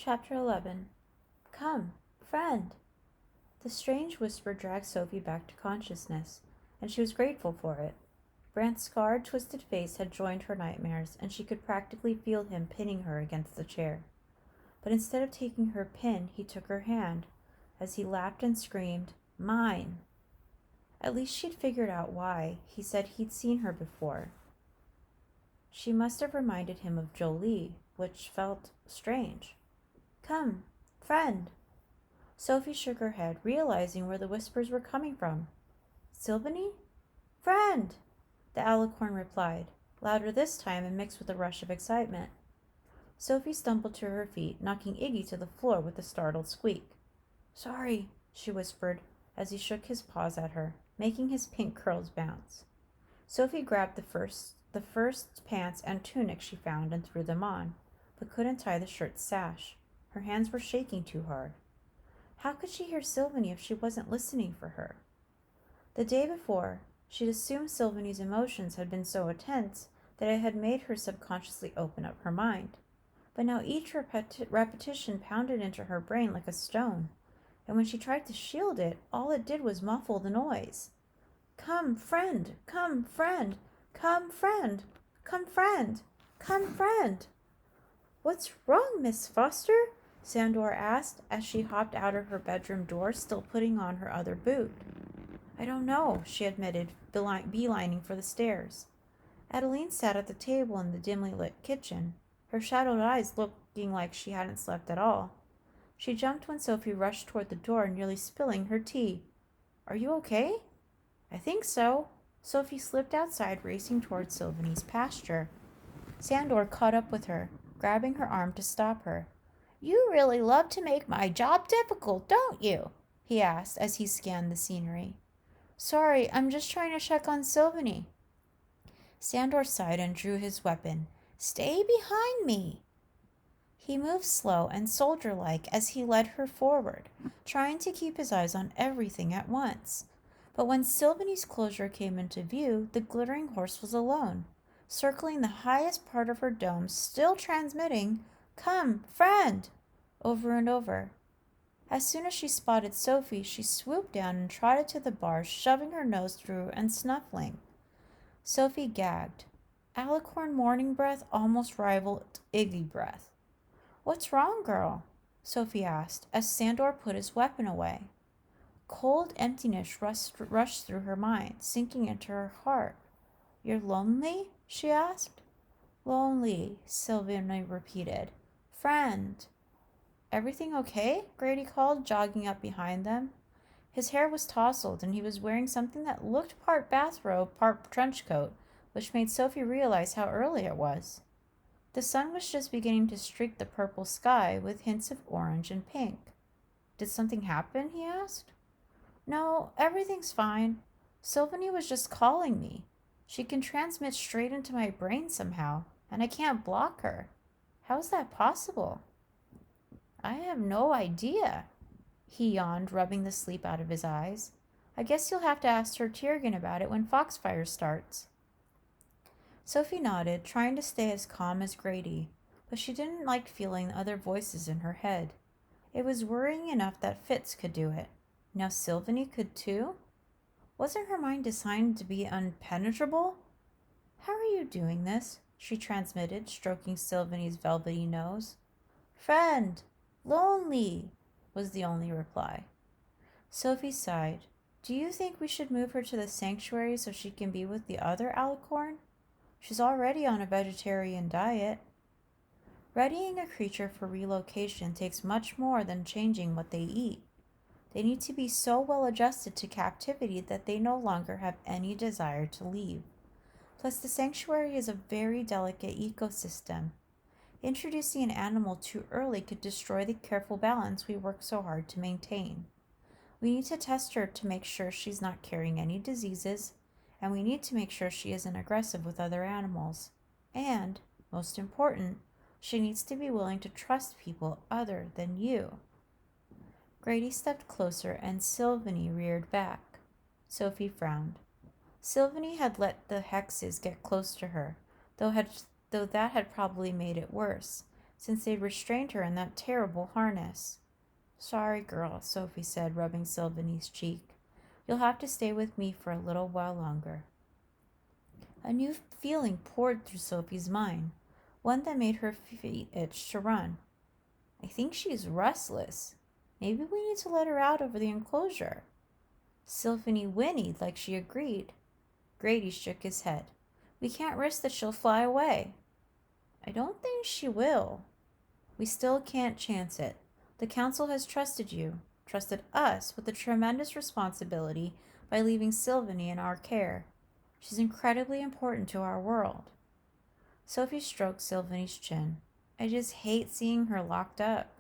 Chapter 11. Come, friend. The strange whisper dragged Sophie back to consciousness, and she was grateful for it. Brant's scarred, twisted face had joined her nightmares, and she could practically feel him pinning her against the chair. But instead of taking her pin, he took her hand, as he laughed and screamed, "Mine!" At least she'd figured out why. He said he'd seen her before. She must have reminded him of Jolie, which felt strange. "Come, friend." Sophie shook her head, realizing where the whispers were coming from. "Sylvanie?" "Friend!" the alicorn replied, louder this time and mixed with a rush of excitement. Sophie stumbled to her feet, knocking Iggy to the floor with a startled squeak. "Sorry," she whispered, as he shook his paws at her, making his pink curls bounce. Sophie grabbed the first pants and tunic she found and threw them on, but couldn't tie the shirt's sash. Her hands were shaking too hard. How could she hear Sylvanie if she wasn't listening for her? The day before, she'd assumed Sylvanie's emotions had been so intense that it had made her subconsciously open up her mind. But now each repetition pounded into her brain like a stone, and when she tried to shield it, all it did was muffle the noise. "Come, friend! Come, friend! Come, friend! Come, friend! Come, friend!" "What's wrong, Miss Foster?" Sandor asked as she hopped out of her bedroom door, still putting on her other boot. "I don't know," she admitted, beelining for the stairs. Adeline sat at the table in the dimly lit kitchen, her shadowed eyes looking like she hadn't slept at all. She jumped when Sophie rushed toward the door, nearly spilling her tea. "Are you okay?" "I think so." Sophie slipped outside, racing toward Sylvanie's pasture. Sandor caught up with her, grabbing her arm to stop her. "You really love to make my job difficult, don't you?" he asked as he scanned the scenery. "Sorry, I'm just trying to check on Sylvanie." Sandor sighed and drew his weapon. "Stay behind me." He moved slow and soldier-like as he led her forward, trying to keep his eyes on everything at once. But when Sylvanie's closure came into view, the glittering horse was alone, circling the highest part of her dome, still transmitting, "Come, friend!" over and over. As soon as she spotted Sophie, she swooped down and trotted to the bar, shoving her nose through and snuffling. Sophie gagged. Alicorn morning breath almost rivaled Iggy breath. "What's wrong, girl?" Sophie asked, as Sandor put his weapon away. Cold emptiness rushed through her mind, sinking into her heart. "You're lonely?" she asked. "Lonely," Sylvanie repeated. "Friend." "Everything okay?" Grady called, jogging up behind them. His hair was tousled, and he was wearing something that looked part bathrobe, part trench coat, which made Sophie realize how early it was. The sun was just beginning to streak the purple sky with hints of orange and pink. "Did something happen?" he asked. "No, everything's fine. Sylvanie was just calling me. She can transmit straight into my brain somehow, and I can't block her. How's that possible?" "I have no idea." He yawned, rubbing the sleep out of his eyes. "I guess you'll have to ask Sir Tiergan about it when Foxfire starts." Sophie nodded, trying to stay as calm as Grady, but she didn't like feeling other voices in her head. It was worrying enough that Fitz could do it. Now Sylvanie could too? Wasn't her mind designed to be impenetrable? "How are you doing this?" she transmitted, stroking Sylvanie's velvety nose. "Friend! Lonely!" was the only reply. Sophie sighed. "Do you think we should move her to the sanctuary so she can be with the other alicorn? She's already on a vegetarian diet." Readying a creature for relocation takes much more than changing what they eat. They need to be so well adjusted to captivity that they no longer have any desire to leave. Plus, the sanctuary is a very delicate ecosystem. Introducing an animal too early could destroy the careful balance we work so hard to maintain. We need to test her to make sure she's not carrying any diseases, and we need to make sure she isn't aggressive with other animals. And, most important, she needs to be willing to trust people other than you. Grady stepped closer, and Sylvanie reared back. Sophie frowned. Sylvanie had let the hexes get close to her, though that had probably made it worse, since they'd restrained her in that terrible harness. Sorry, girl, Sophie said, rubbing Sylvanie's cheek. You'll have to stay with me for a little while longer. A new feeling poured through Sophie's mind, one that made her feet itch to run. I think she's restless. Maybe we need to let her out over the enclosure. Sylvanie whinnied like she agreed. Grady shook his head. We can't risk that she'll fly away. I don't think she will. We still can't chance it. The council has trusted you, trusted us with a tremendous responsibility by leaving Sylvanie in our care. She's incredibly important to our world. Sophie stroked Sylvanie's chin. I just hate seeing her locked up.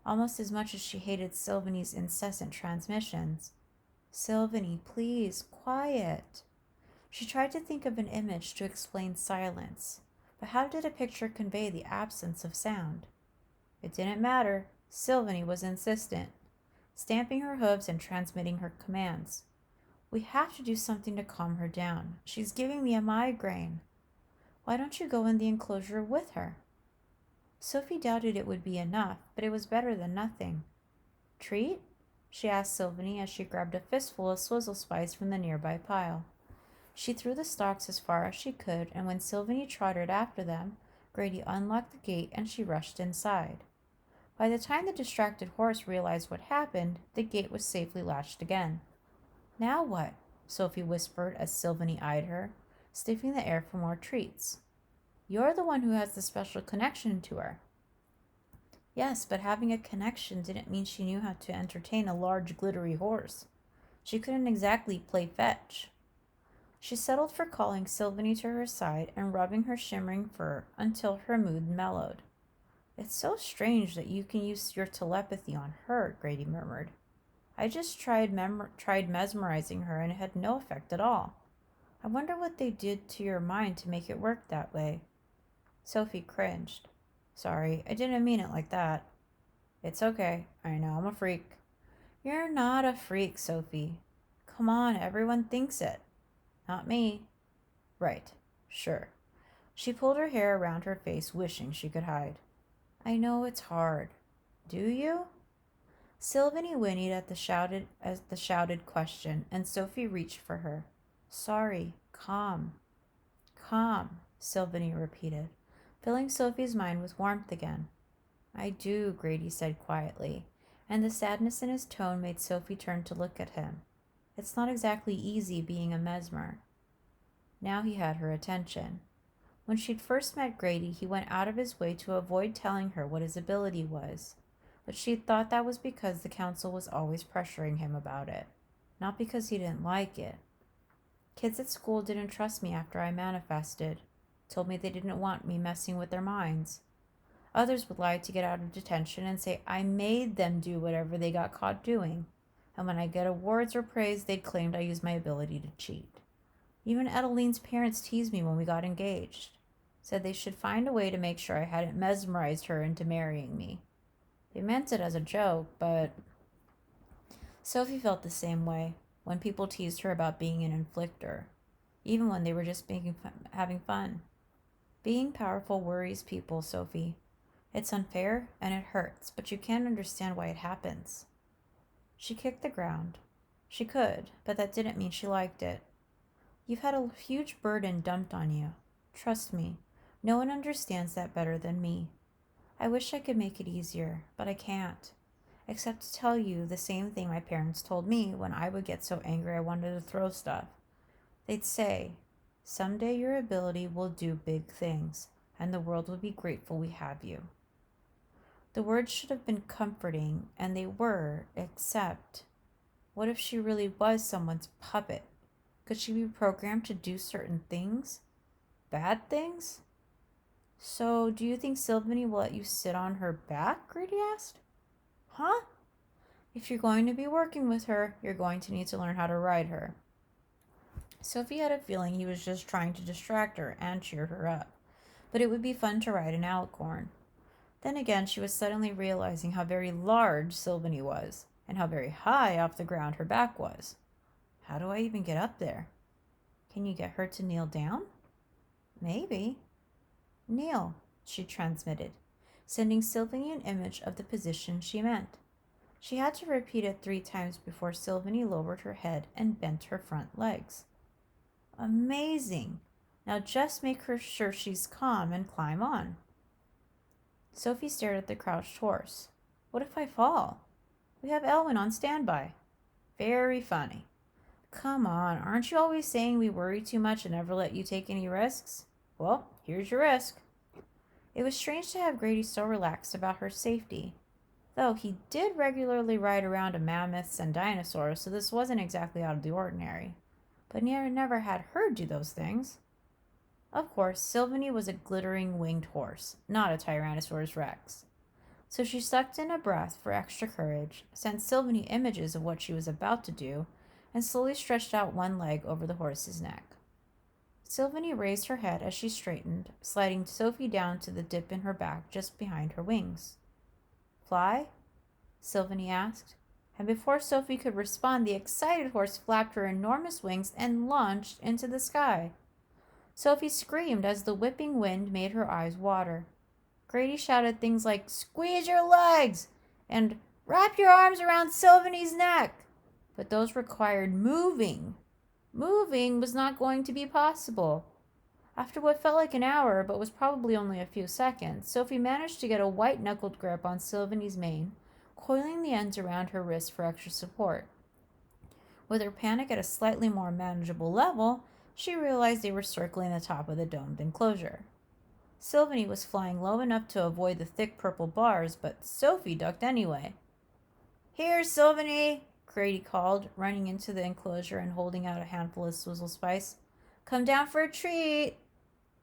Almost as much as she hated Sylvanie's incessant transmissions. Sylvanie, please, quiet. She tried to think of an image to explain silence, but how did a picture convey the absence of sound? It didn't matter. Sylvanie was insistent, stamping her hooves and transmitting her commands. We have to do something to calm her down. She's giving me a migraine. Why don't you go in the enclosure with her? Sophie doubted it would be enough, but it was better than nothing. Treat? She asked Sylvanie as she grabbed a fistful of swizzle spice from the nearby pile. She threw the stalks as far as she could, and when Sylvanie trotted after them, Grady unlocked the gate and she rushed inside. By the time the distracted horse realized what happened, the gate was safely latched again. Now what? Sophie whispered as Sylvanie eyed her, sniffing the air for more treats. You're the one who has the special connection to her. Yes, but having a connection didn't mean she knew how to entertain a large, glittery horse. She couldn't exactly play fetch. She settled for calling Sylvanie to her side and rubbing her shimmering fur until her mood mellowed. It's so strange that you can use your telepathy on her, Grady murmured. I just tried mesmerizing her and it had no effect at all. I wonder what they did to your mind to make it work that way. Sophie cringed. Sorry, I didn't mean it like that. It's okay. I know I'm a freak. You're not a freak, Sophie. Come on, everyone thinks it. Not me. Right. Sure. She pulled her hair around her face, wishing she could hide. I know it's hard. Do you? Sylvanie whinnied at the shouted question, and Sophie reached for her. Sorry. Calm. Calm, Sylvanie repeated, filling Sophie's mind with warmth again. I do, Grady said quietly, and the sadness in his tone made Sophie turn to look at him. It's not exactly easy being a mesmer. Now he had her attention. When she'd first met Grady, he went out of his way to avoid telling her what his ability was, but she'd thought that was because the council was always pressuring him about it, not because he didn't like it. Kids at school didn't trust me after I manifested, told me they didn't want me messing with their minds. Others would lie to get out of detention and say I made them do whatever they got caught doing, and when I get awards or praise, they'd claimed I used my ability to cheat. Even Adeline's parents teased me when we got engaged, said they should find a way to make sure I hadn't mesmerized her into marrying me. They meant it as a joke, but Sophie felt the same way when people teased her about being an inflictor, even when they were just having fun. Being powerful worries people, Sophie. It's unfair and it hurts, but you can't understand why it happens. She kicked the ground. She could, but that didn't mean she liked it. You've had a huge burden dumped on you. Trust me, no one understands that better than me. I wish I could make it easier, but I can't. Except to tell you the same thing my parents told me when I would get so angry I wanted to throw stuff. They'd say, someday your ability will do big things, and the world will be grateful we have you. The words should have been comforting, and they were, except, what if she really was someone's puppet? Could she be programmed to do certain things? Bad things? So, do you think Sylvanie will let you sit on her back? Grady asked. Huh? If you're going to be working with her, you're going to need to learn how to ride her. Sophie had a feeling he was just trying to distract her and cheer her up, but it would be fun to ride an alicorn. Then again, she was suddenly realizing how very large Sylvanie was, and how very high off the ground her back was. How do I even get up there? Can you get her to kneel down? Maybe. Kneel, she transmitted. sending Sylvanie an image of the position she meant. She had to repeat it 3 times before Sylvanie lowered her head and bent her front legs. Amazing! Now just make her sure she's calm and climb on. Sophie stared at the crouched horse. What if I fall? We have Elwyn on standby. Very funny. Come on, aren't you always saying we worry too much and never let you take any risks? Well, here's your risk. It was strange to have Grady so relaxed about her safety, though he did regularly ride around to mammoths and dinosaurs, so this wasn't exactly out of the ordinary. But never had her do those things. Of course, Sylvanie was a glittering winged horse, not a Tyrannosaurus Rex. So she sucked in a breath for extra courage, sent Sylvanie images of what she was about to do, and slowly stretched out one leg over the horse's neck. Sylvanie raised her head as she straightened, sliding Sophie down to the dip in her back just behind her wings. Fly? Sylvanie asked, and before Sophie could respond, the excited horse flapped her enormous wings and launched into the sky. Sophie screamed as the whipping wind made her eyes water. Grady shouted things like, "Squeeze your legs!" and "Wrap your arms around Sylvanie's neck!" But those required moving. Moving was not going to be possible. After what felt like an hour, but was probably only a few seconds, Sophie managed to get a white-knuckled grip on Sylvanie's mane, coiling the ends around her wrist for extra support. With her panic at a slightly more manageable level, she realized they were circling the top of the domed enclosure. Sylvanie was flying low enough to avoid the thick purple bars, but Sophie ducked anyway. "Here, Sylvanie!" Grady called, running into the enclosure and holding out a handful of Swizzle Spice. "Come down for a treat!"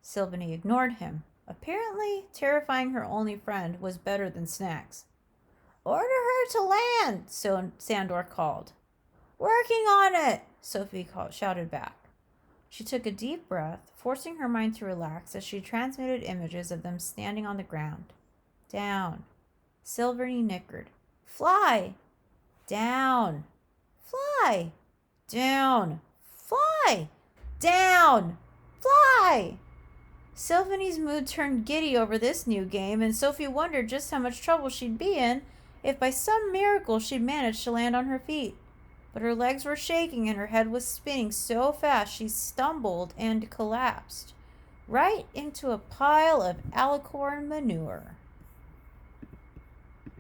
Sylvanie ignored him. Apparently, terrifying her only friend was better than snacks. "Order her to land!" Sandor called. "Working on it!" Sophie shouted back. She took a deep breath, forcing her mind to relax as she transmitted images of them standing on the ground. Down. Sylvanie nickered. "Fly!" Down. "Fly!" Down. "Fly!" Down. "Fly!" Sylvanie's mood turned giddy over this new game, and Sophie wondered just how much trouble she'd be in if by some miracle she'd managed to land on her feet. But her legs were shaking and her head was spinning so fast she stumbled and collapsed right into a pile of alicorn manure.